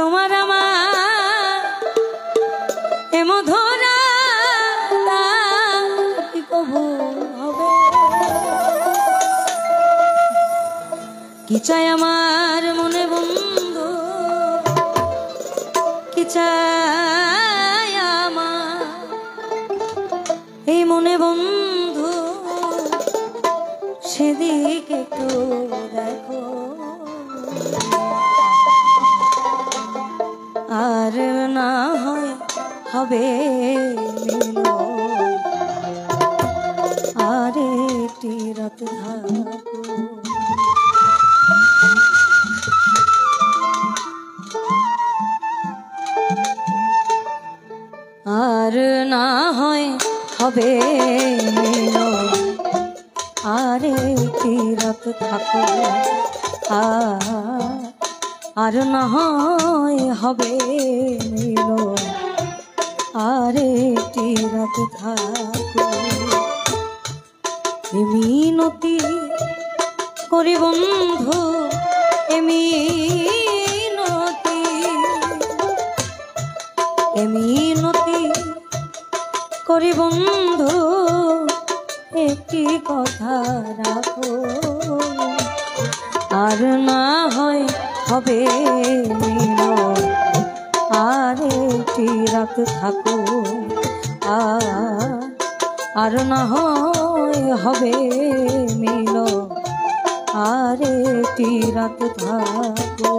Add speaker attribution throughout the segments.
Speaker 1: তোমার আমার এ মধুরা কি কবু হবে? কি চাই আমার মনে বন্ধু, কি চাই আমার এই মনে বন্ধু, সেদিকে একটু দেখো। আর না হয় হবে আর একটি রাত থাকো। আর না হয় হবে আর একটি রাত থাকো। আর না হয় হবে আর একটি রাত থাকো। মিনতি করি বন্ধু, মিনতি করি বন্ধু, একটি কথা রাখো। আর না হয় হবে আর একটি রাত থাকো। আর না হয় হবে আর একটি রাত থাকো।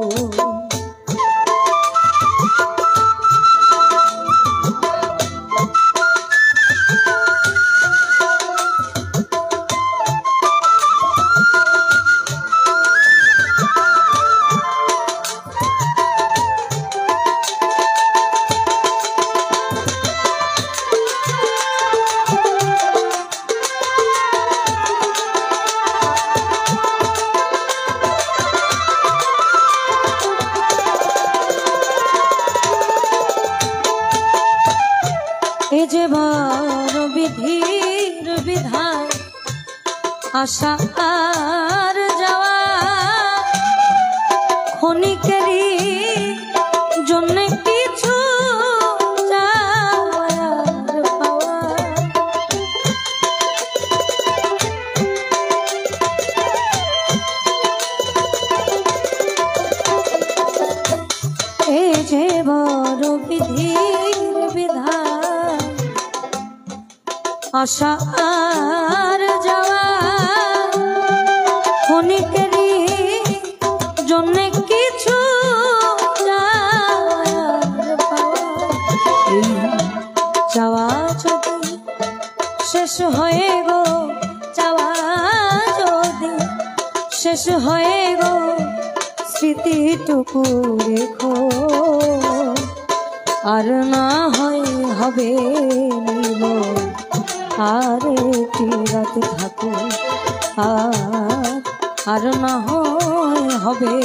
Speaker 1: এ যে বড় বিধির বিধান, আশা আর যাওয়া ক্ষণিকেরই জন্য কিছু চাওয়ার পাওয়া। এ যে বড় বিধির বিধান, আশা আর যাওয়া ক্ষণিকেরই জন্য কিছু চাওয়া যদি শেষ হয়ে গো, চাওয়া যদি শেষ হয়ে গো, স্মৃতিটুকু রেখো। আর না হয় হবে আর একটি রাত থাকো। আর না হয় হবে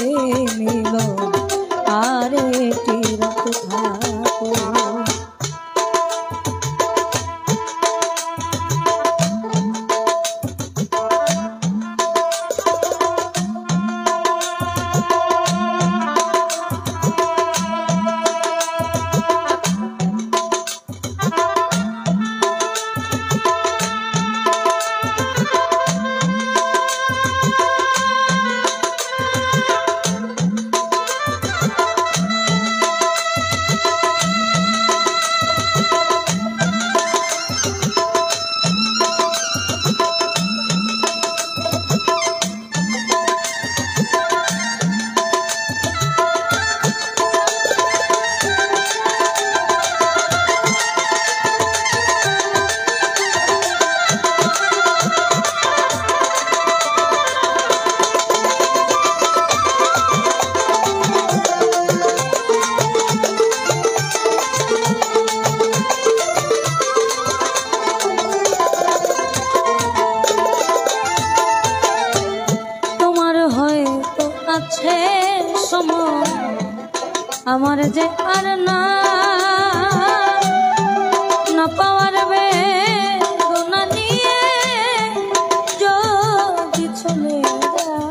Speaker 1: আর একটি রাত থাকো। আছে সময় আমার যে আর না পাওয়ার বেদনা নিয়ে যদি চলে যায়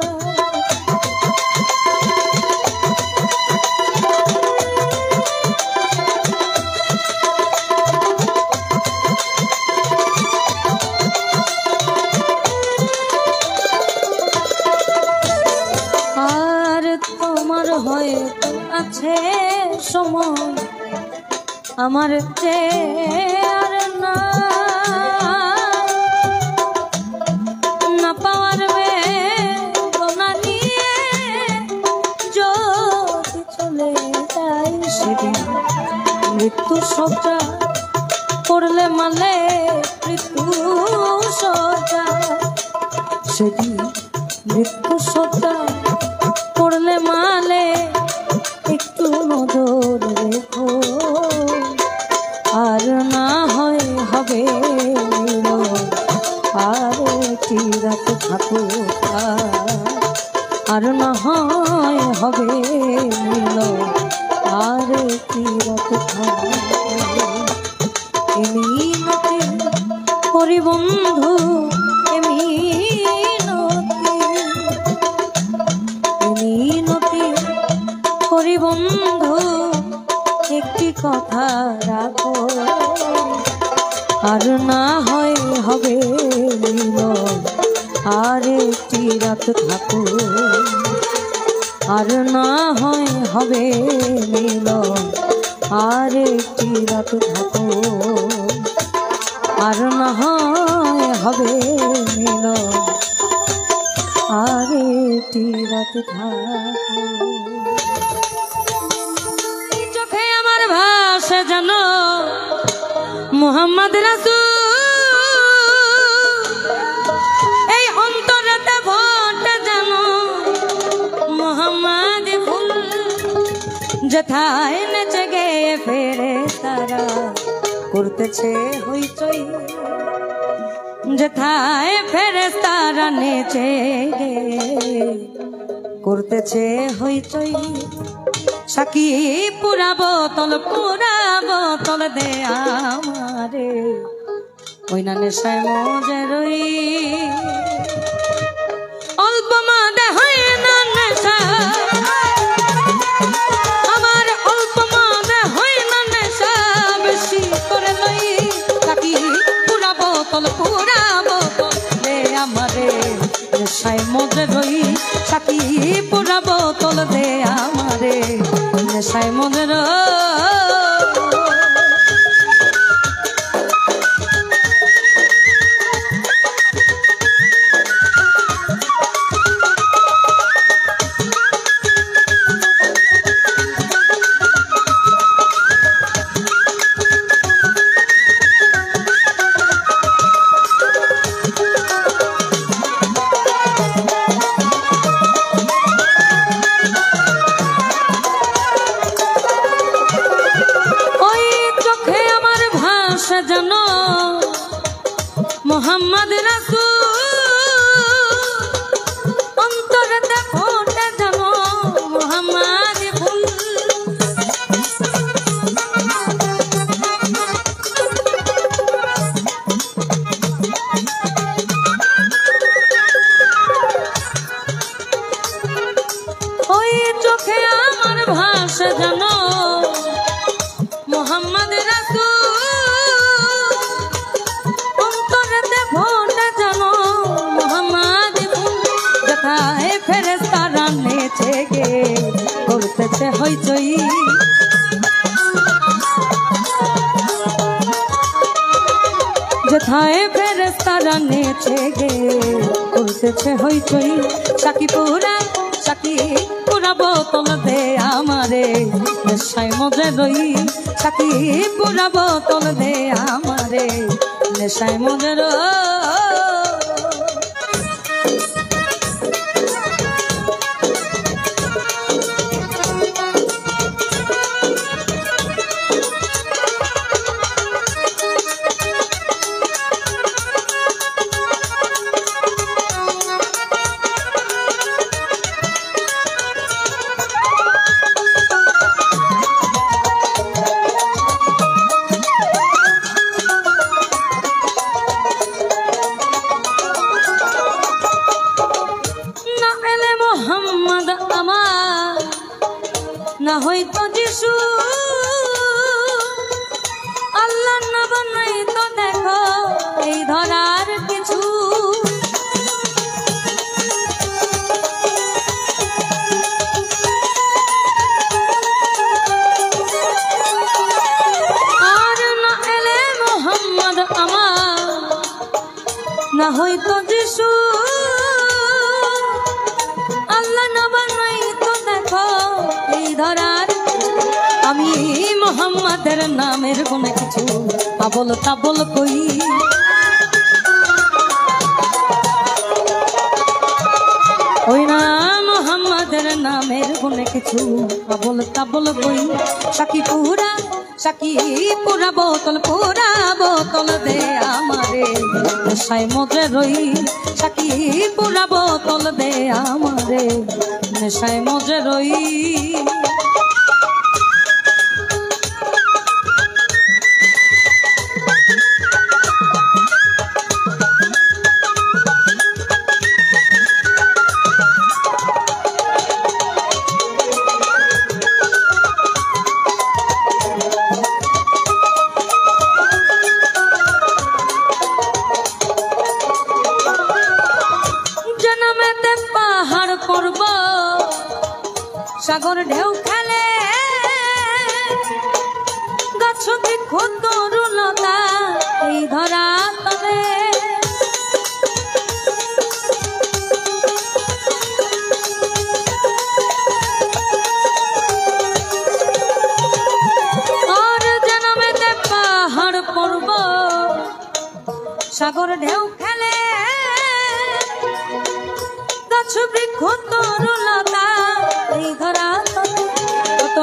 Speaker 1: আছে সময় আমার যে আর না না পাওয়ার বেদনা নিয়ে যদি চলে যাই সেদিন মৃত্যু সজ্জা পড়লে মালে মৃত্যু সজ্জা সেদিন মৃত্যু সজ্জা পড়লে মালে একটু নজর রেখো আর না হয় হবে আর কি রাত থাকো আর না হয় হবে আর কি রাত থাকো এমিনতি করি বন্ধু এমিনতি করি বন্ধু একটি কথা রাখো আর না হয় হবে আর একটি রাত থাকো আর না হয় হবে আর একটি রাত থাকো আর না হয় হবে আর একটি রাত থাকো চোখে আমার ভাষা জানো মুহাম্মদ রাসূল এই অন্তরেতে ভোট জানো মুহাম্মদ ফুল যেথায় নেচে গে ফেরেশতারা করতেছে হইচই যেথায় ফেরেশতারা নেচে গে করতেছে হইচই সাকি পুরা বোতল দে আমারে ওই না নেশায় মজে রই অল্প মাদে হয় না নেশা আমার অল্প মাদে হয় না নেশা বেশি করে লই সাকি পুরা বোতল দে আমারে নেশায় মজে রই সাকি পুরা বোতল দে আমারে নেশায় মজে রই জানো মুহাম্মদ রাসূল অন্তরেতে ফোটে জানো মুহাম্মদ ফুল ওই চোখে আমার ভাষা জানো মুহাম্মদ রাসূল ফেরেশতারা নেচে গে করতেছে হইচই যেথায় ফেরেশতারা নেচে গে করতেছে হইচই সাকি পুরা বোতল দে আমারে নেশায় মজে রই সাকি পুরা বোতল দে আমারে নেশায় মজে রই না হয়তো যিশু আল্লাহ না বানাই তো দেখো এই ধরার কিছু না হয়তো যিশু আল্লাহ না বানাইতো দেখো এই ধরার আমি মোহাম্মদের নামের গুণে কিছু আবল তাবল কই ওই না মোহাম্মদের নামের গুণে কিছু আবল তাবল কই সাকি পুরা বোতল দে আমারে নেশায় মজে রই সাকি পুরা বোতল দে আমারে নেশায় মজে রই সাগর ঢেউ খেলে গাছ বৃক্ষ তরুলতা এই ধরা তবে আর জনমেতে পাহাড় পর্বত সাগর ঢেউ খেলে গাছ বৃক্ষ তরুলতা এই ধরা কত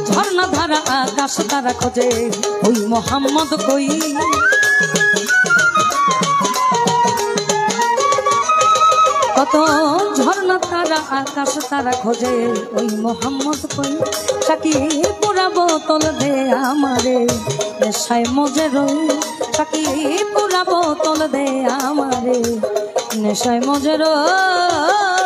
Speaker 1: ঝর্ণা ধারা আকাশ তারা খোঁজে ওই মোহাম্মদ কই কত ঝর্ণা তারা আকাশ তারা খোঁজে ওই মোহাম্মদ কই সাকি পুরা বোতল দে আমারে নেশায় মজে রই সাকি পুরা বোতল দে আমারে নেশায় মজে রই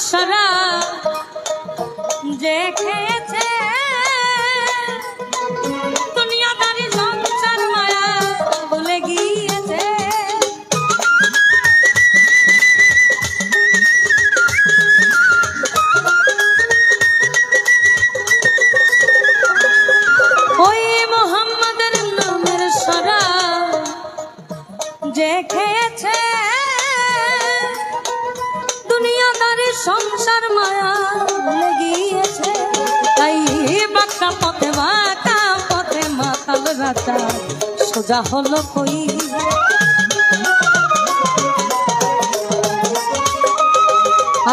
Speaker 1: সারা যে খেয়েছে দুনিয়াদারি সংসার মায়া বলে গিয়েছে ওই মোহাম্মদের নামের সারা যে খেয়েছে দুনিয়াদারি সংসার মায়া লেগিয়েছে তাই বাঁকা পথে মাতাল রাজা সোজা হলো কই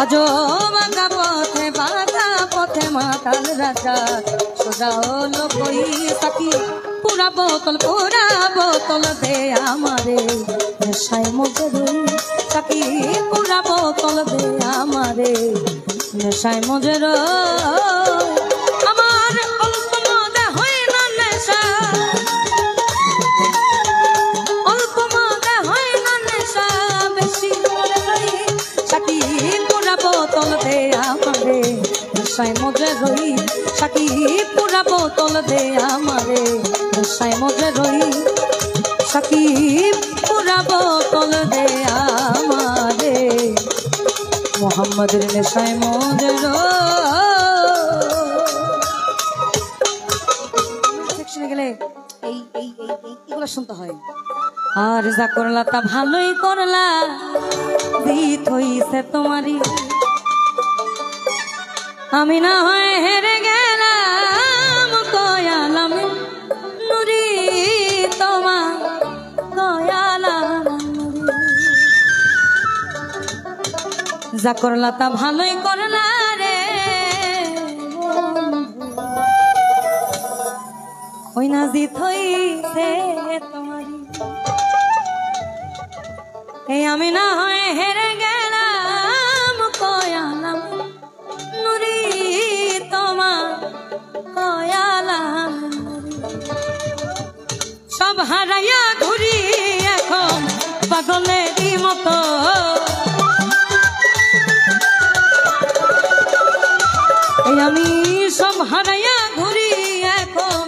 Speaker 1: আজো বাঁকা পথে মাতাল রাজা সোজা হলো কই সাকি পুরা বোতল দে আমারে নেশায় মজে রই সাকি পুরা বোতল দে আমারে নেশায় মজে রই আমার অল্প মজা হয় না নেশা অল্প মজা হয় না নেশা বেশি করে রই সাকি পুরা বোতল দে আমারে নেশায় মজে রই সাকি পুরা বোতল দে আমারে নেশায় মজে রই সাকি পুরা বোতল দে আমারে মোহাম্মদের নেশায় মজে সেকশনে গেলে এইগুলো শুনতে হয় আর যা করলা তা ভালোই করলা দিত হইছে তোমারই আমি না হয় হেরে গেলাম কয়ালাম নুরি তোমার কয়ালাম যা করলা তা ভালোই করলা রে ওই না জিত হইছে তোমারই এই আমি না হয় হেরে গেলাম কয়ালাম সব হারাইয়া ঘুরি এখন পাগলেরই মতো আমি সব হারাইয়া ঘুরি এখন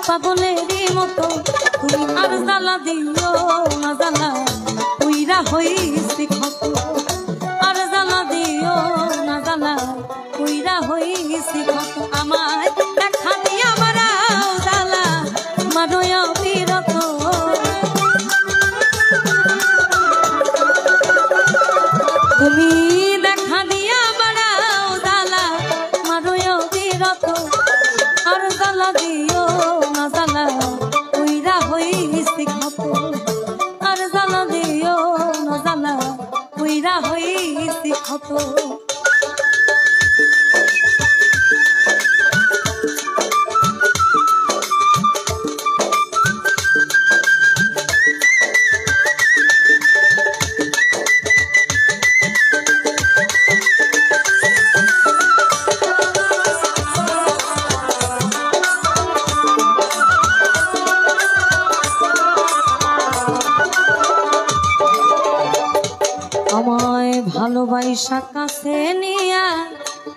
Speaker 1: পাগলেরই মতো তুমি আর জ্বালা দিও না জ্বালা উইরা হইছি ক্ষত আর জ্বালা দিও না জ্বালা উইরা হইছি ক্ষত আমায় দেখা দিয়া বাড়াও জ্বালা মারয় বিরত তুমি দেখা দিয়া বাড়াও জ্বালা মারয় বিরত আর জ্বালা দিও না জ্বালা উইরা হইছি ক্ষত আর জ্বালা দিও না জ্বালা উইরা হইছি ক্ষত আমায় ভালোবাসা কাছে নিয়া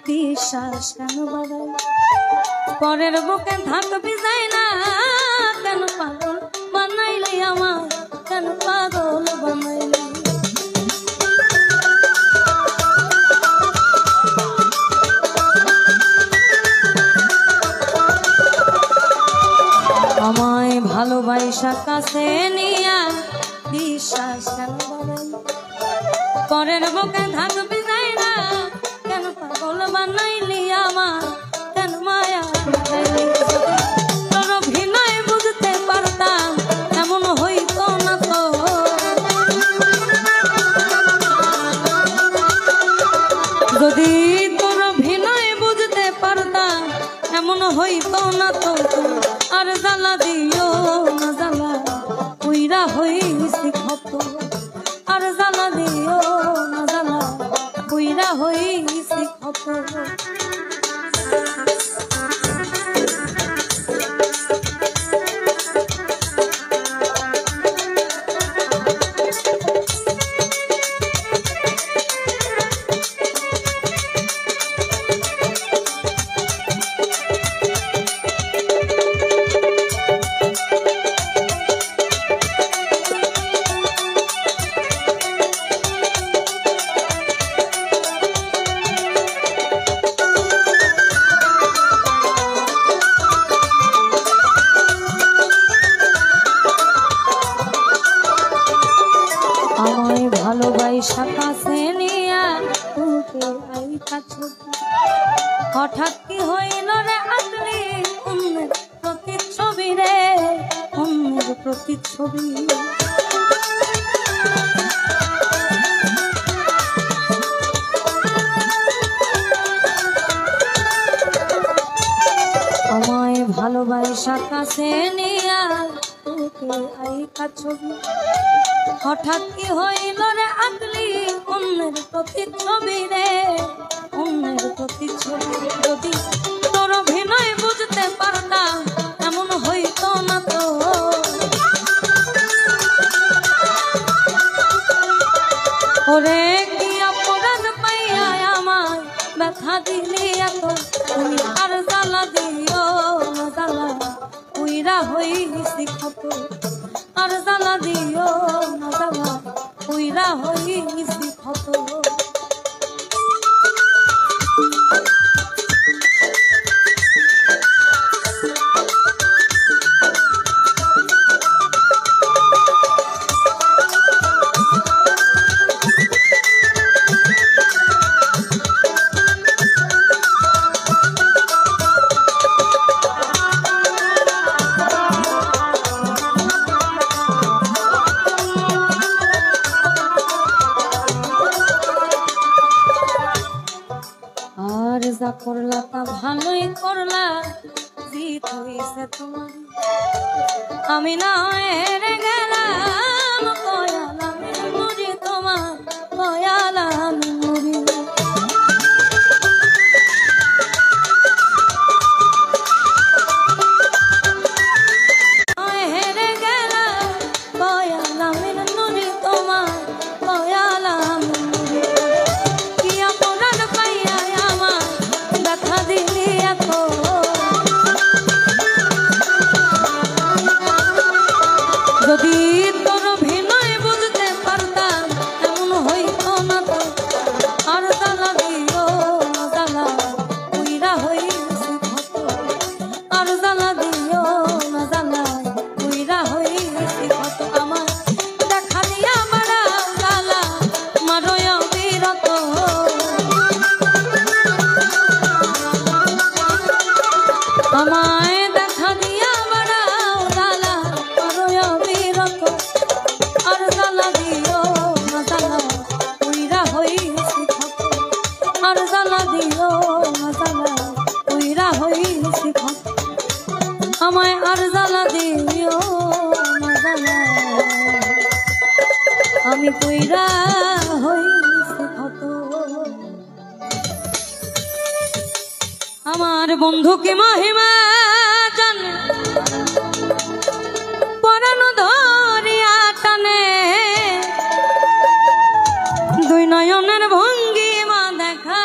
Speaker 1: বিশ্বাস কেন বাড়াই পরের বুকে থাকবি যাই না কেন পাগল বানাইলি আমার কেন পাগল বানাইলি আমায় ভালোবাসা কাছে নিয়া বিশ্বাস কেন বাড়াই পরের বুকে থাকবি যাই না কেন পাগল বানাইলি আমার কেন মায়া তোর অভিনয় বুঝতে পারতাম এমন হইতো না তো যদি তোর অভিনয় বুঝতে পারতাম এমন হইতো না তো আর জ্বালা দিও না জ্বালা উইরা হইছি ক্ষত আর জ্বালা দিও না জ্বালা উইরা হইছি ক্ষত ভালোবাসা কাছে নিয়া তোকে আইতা ছবি হঠাৎ কি হইল রে আসলি অন্যের প্রতিচ্ছবি রে অন্যের প্রতিচ্ছবি আমায় ভালোবাসা কাছে নিয়া তোকে আইতা ছবি হঠাৎ কি হইল রে আগলি অন্যের প্রতিচ্ছবি রে অন্যের প্রতিচ্ছবি যদি তোর অভিনয় বুঝতে পারতাম এমন হইতো না তো ওরে কি অপরাধ পাইয়া আমায় ব্যথা দিলি এত তুমি আর জ্বালা দিও না জ্বালা উইরা হইছি ক্ষত আর জ্বালা দিও না জ্বালা উইরা হইছি ক্ষত যা করলা তা ভালোই করলা জিত হইছে তোমার আমি না হেরে গেলাম কয়ালা মুড়ি তোমার কয়ালা মুড়ি জ্বালা দিও না জ্বালা আমি কইরা হইছি কত আমার বন্ধুকে মহিমা জানে পরানো ধরিয়া টানে দুই নয়নের ভঙ্গিমা দেখা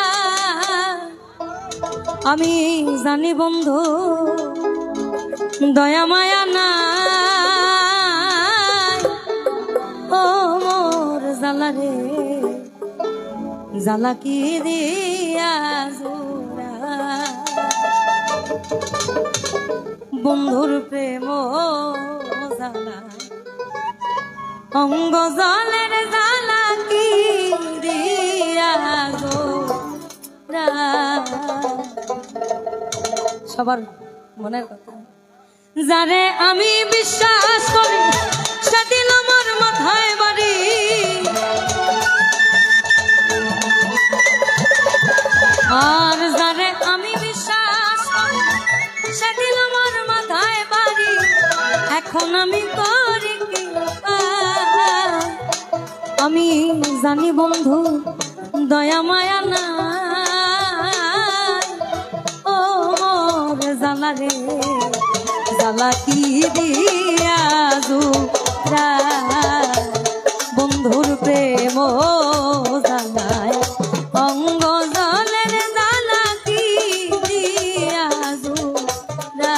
Speaker 1: আমি জানি বন্ধু দয়া মায়া নাই ও মোর জ্বালা রে জ্বালা কি দিয়া জোড়া বন্ধুর প্রেম জ্বালা অঙ্গ জলের জ্বালা কি দিয়া জোড়া সবার মনের কথা যারে আমি বিশ্বাস করি সে দিল আমার মাথায় বাড়ি আর যারে আমি বিশ্বাস করি সে দিল আমার মাথায় বাড়ি এখন আমি করি কি আমি জানি বন্ধু দয়া মায়া না জ্বালা রে জ্বালা কি দিয়া জোড়া বন্ধুর প্রেম জ্বালায় অঙ্গ জলের জ্বালা কি দিয়া জোড়া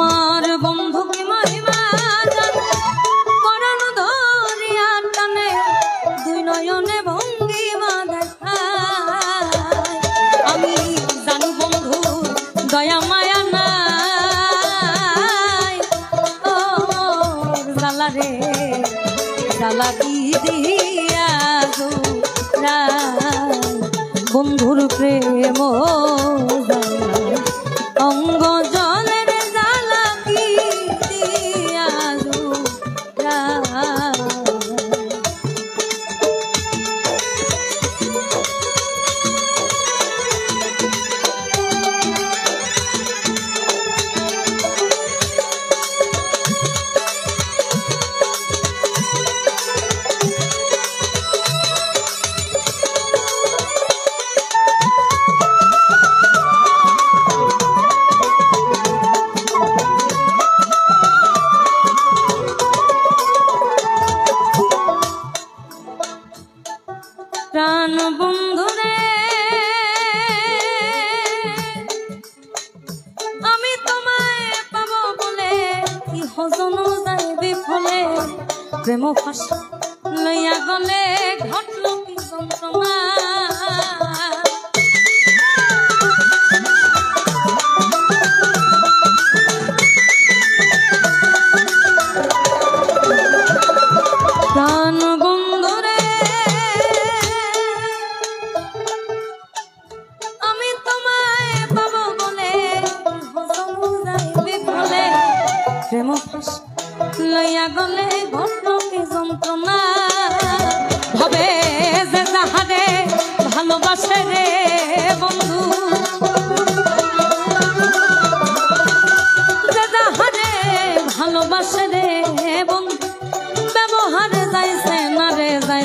Speaker 1: আমার বন্ধুকে মহিমা জানে পরানো ধরিয়া টানে দুই নয়নে ভঙ্গিমা দেখা আমি জানি বন্ধু দয়া মায়া নাই ও জ্বালা রে জ্বালা কি দিয়া জোড়া বন্ধুর প্রেম জ্বালায় অঙ্গ জলের জ্বালা কি দিয়া জোড়া প্রাণ বন্ধুরে আমি তোমায় পাবো বলে কি হজন যায় বিফলে প্রেম ফাঁসি লইয়া গলে ঘটল কি যন্ত্রণা প্রাণ বন্ধুরে আমি তোমায় পাবো বলে প্রেম ফাঁসি লইয়া গলে ঘটল কি যন্ত্রণা ভাবে যে যাহারে ভালোবাসে রে বন্ধু যে যাহারে ভালোবাসে রে বন্ধু ব্যবহার যাইছে না রে যাই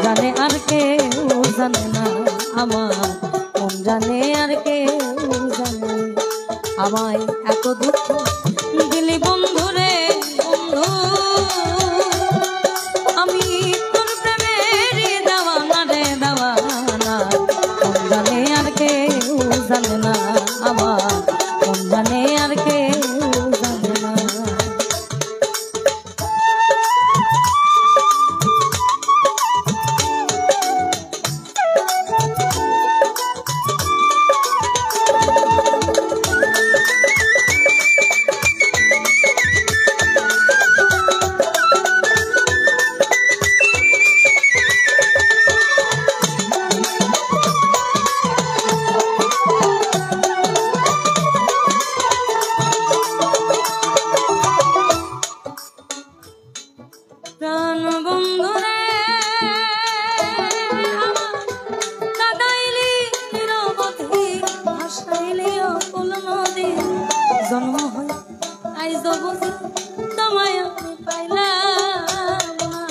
Speaker 1: জানে আর কেউ জানে না আমার মন জানে আর কেউ জানে আমায় এত দুঃখ দিলি বন্ধু রে বন্ধু আমি তোর প্রেমের দেওয়ানা রে দেওয়ানা মন জানে আর কেউ জানে না আমার কুল নদী জন্ম হয় আইজ বুঝি তোমায় আমি পাইলাম না।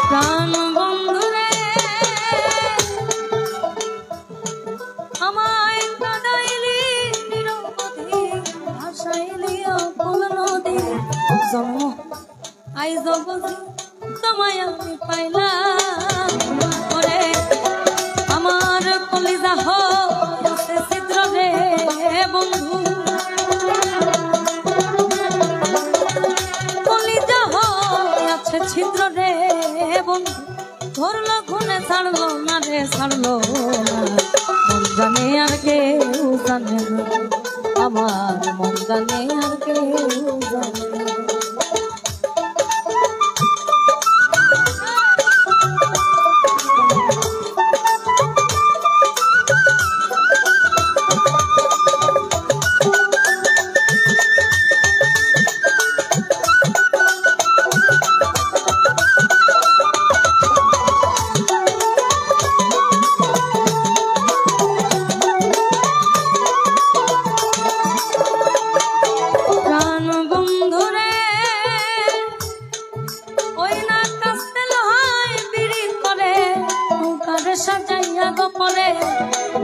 Speaker 1: প্রাণ বন্ধুরে আমায় কাঁদাইলি নিরবধি ভাসাইলি কুল নদী জন্ম আইজ বুঝি তোমায় আমি পাইলাম ওরে আমার কলিজা হচ্ছে ছিদ্র রে বন্ধু কলিজা হচ্ছে ছিদ্র রে বন্ধু ধরলো ঘুনে ছাড়লো না রে ছাড়লো না মন জানে আর কেউ জানে না আমার মন জানে আর কেউ জানে না।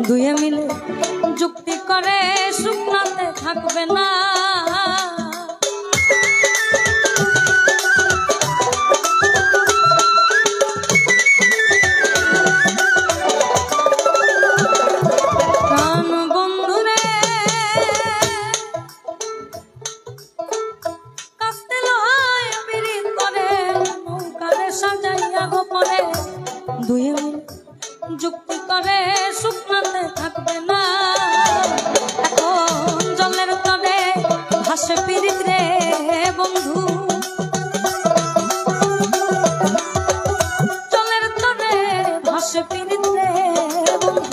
Speaker 1: দুয়ে মিলে যুক্তি করে শুকনাতে থাকবে না প্রাণ বন্ধুরে কাস্তে লয় বিড়ি করে নৌকারে সাজাইয়া গোপনে দুয়ে মিলে যুক্তি করে শুকনাতে থাকবে না এখন জলের তলে ভাসে পিরিত রে বন্ধু জলের তলে ভাসে পিরিত রে বন্ধু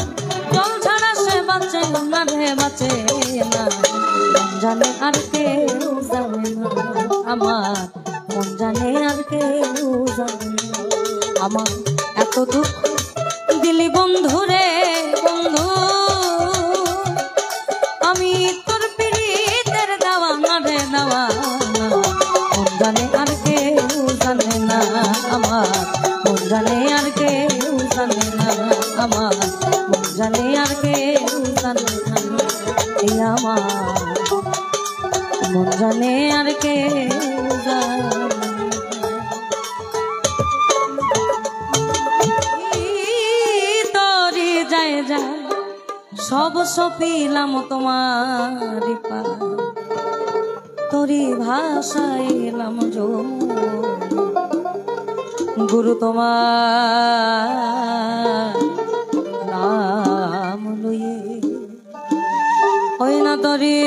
Speaker 1: জল ছাড়া সে বাঁচে না রে বাঁচে না জানে আর কেউ জানে না আমার মন জানে আর কেউ জানে না আমার এত দুঃখ দিলি বন্ধু রে বন্ধু আমি তোর পিরিতের দেওয়া না রে দেওয়া মন জানে আর কেউ জানে না আমার মন জানে আর কেউ জানে না আমার মন জানে আর কেউ জানে না এই আমার মন জানে আর কেউ জানে সব সপিলাম তোমার তোরি ভাষাইলাম গুরু তোমার নাম লইয়ে হয় না তরি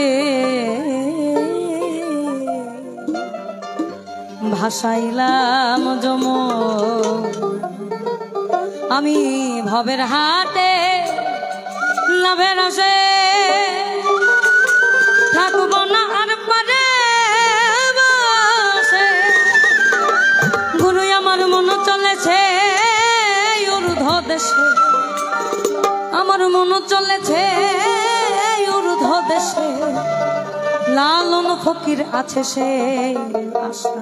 Speaker 1: ভাষাইলাম যম আমি ভবের হাটে লাভের আসে থাকব না আর পারে বসে গুরু আমার মন চলেছে ঊর্ধ্ব দেশে আমার মন চলেছে ঊর্ধ্ব দেশে লালন ফকির আছে সে আশা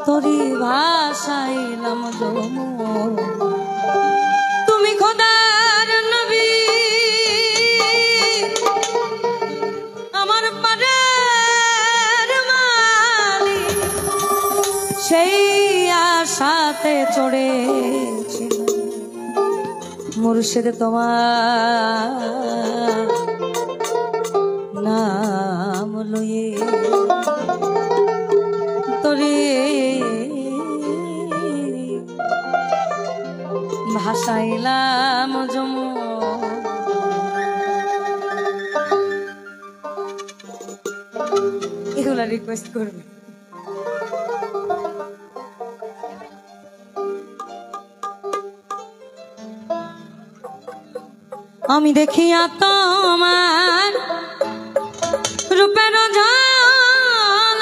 Speaker 1: তোরি ভাষাইলাম যম তুমি খোদার নবী আমার পারের মালিক সেই আশাতে চড়েছি মুর্শিদ তোমার নাম লইয়ে তোরে ভাসাইলাম যম এগুলা রিকোয়েস্ট করবে আমি দেখিয়া তোমার রূপের ঝলক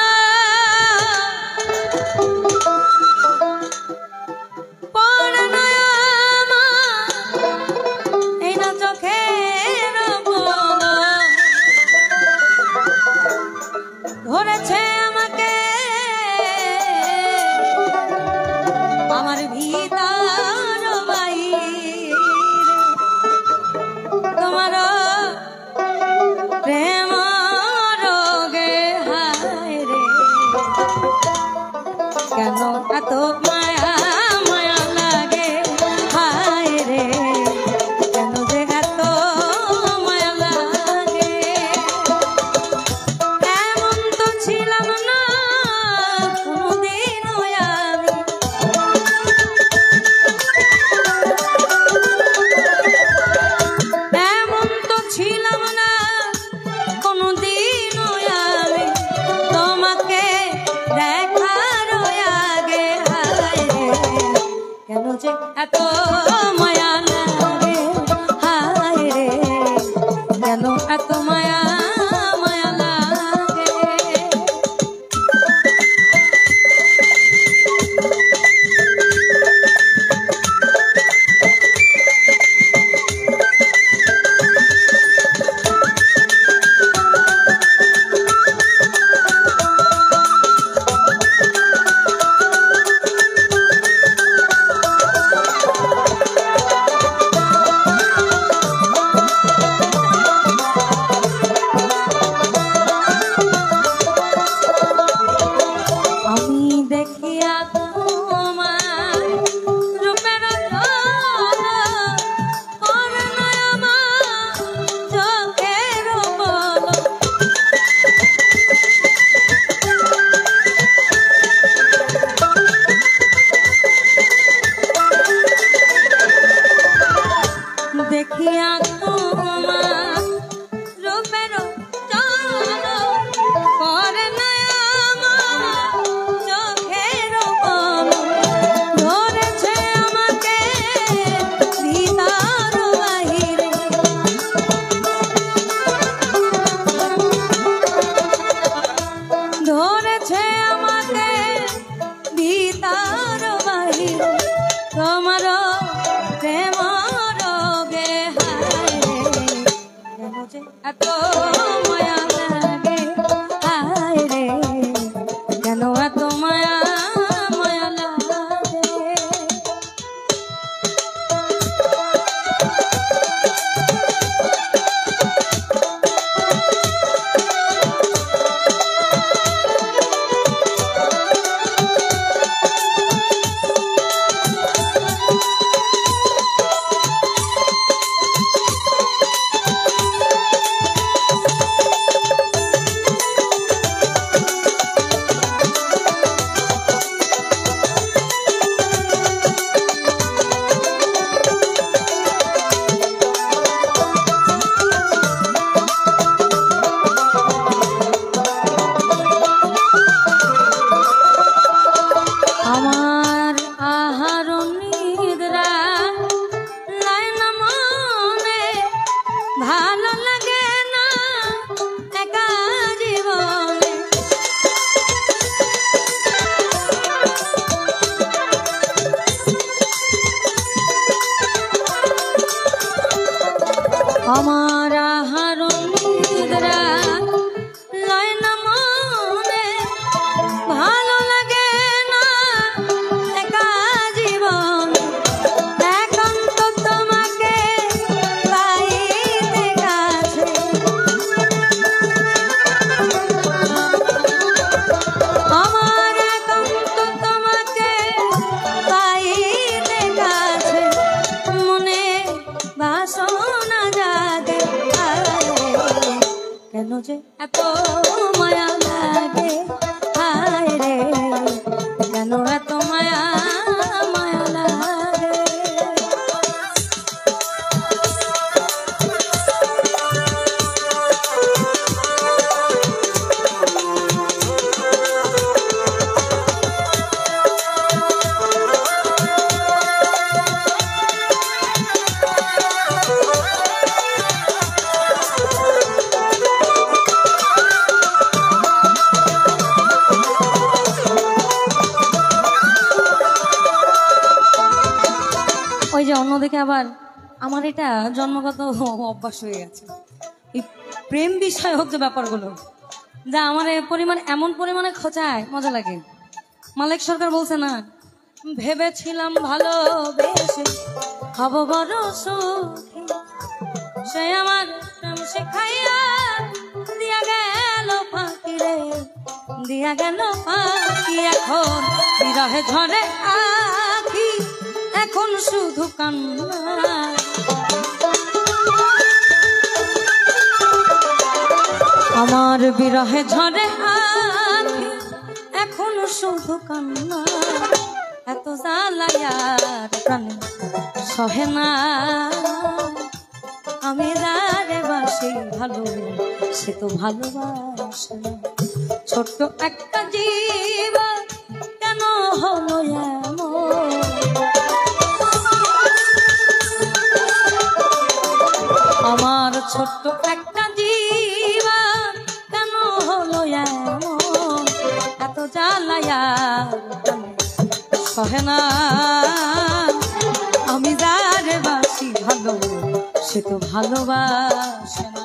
Speaker 1: কেন এত মায়া মায়া লাগে হায় রে কেন যে এত মায়া লাগে এমন তো ছিলাম না কোনদিনও আমি এমন তো ছিলাম না কোনদিনও আমি তোমাকে দেখার আগে হায় রে কেন যে এত মায়া লাগে হায় রে কেন এত মায়া মায়া লাগে দেখিয়া তোমার রূপের করে না আমার চোখের ধরেছে আমাকে দিদার বাহিরে ধরেছে আমাকে দিদার বাহিরে তোমার প্রেম এত মায়া লাগে হায় রে কেন এত মায়া মায়া লাগে আমার আহার নিদ্রা লাইন মনে ভালো লাগে না একা জীবনে আমার আহার নিদ্রা লাইন মনে ভালো লাগে না একা জীবন একান্ত তোমাকে পাইতে কাছে আমার একান্ত তোমাকে পাইতে কাছে মনে বাসনা জাগে কেন যে এত মায়া লাগে হায় রে কেন এত মায়া মায়া লাগে ওই যে অন্যদিকে আবার আমার এটা জন্মগত অভ্যাস হয়ে গেছে এই প্রেম বিষয়ক যে ব্যাপারগুলো যা আমার পরিমাণ এমন পরিমাণে খোঁচায় মজা লাগে মালিক সরকার বলছে না ভেবেছিলাম ভালোবেসে হব বড় সুখী সে আমার প্রেম শেখাইয়া দিয়া গেল ফাঁকি রে দিয়া গেল ফাঁকি এখন বিরহে ঝরে আখি এখন শুধু কান্না। আমার বিরহে ঝরে আখি এখন শুধু কান্না। এত জ্বালায়ার প্রাণে সহে না। আমি যারে বাসি ভালো সে তো ভালোবাসে না। ছোট্ট একটা জীবন কেন হলো এমন? আমার ছোট্ট একটা জীবন কেন হলো এমন? এত জ্বালায়ার সহে না। আমি যারে বাসি ভালো সে তো ভালোবাসে না।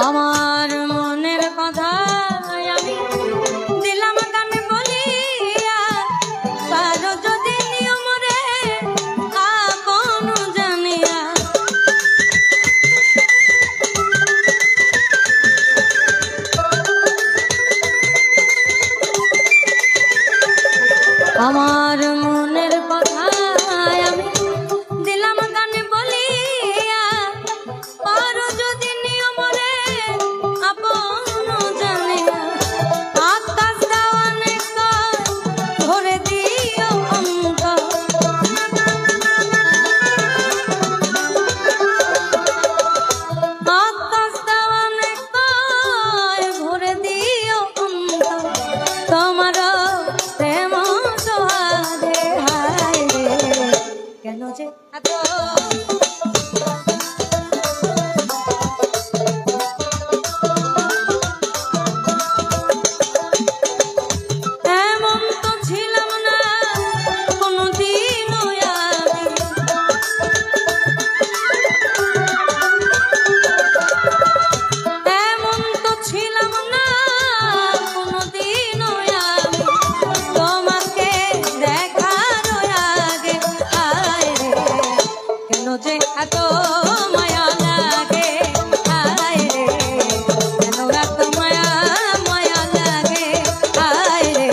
Speaker 1: আমার মনের কথা আমি দিলাম গানে বলিয়া, পারো যদি নিয়ম রে আপন জানিয়া। আমার মনের কথা আমি দিলাম গানে বলিয়া, পারো যদি নিয়ম রে আপন জানিয়া। আকাশ দেওয়ানে ভরে দিও অন্তর, আকাশ দেওয়ানে ভরে দিও অন্তর। তোমার প্রেম সোহাগে হায় রে কেন যে এত এত মায়া লাগে হায় রে, কেন এত মায়া মায়া লাগে হায় রে,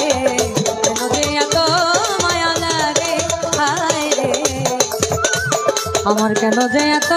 Speaker 1: কেন যে এত মায়া লাগে হায় রে, আমার কেন যে এত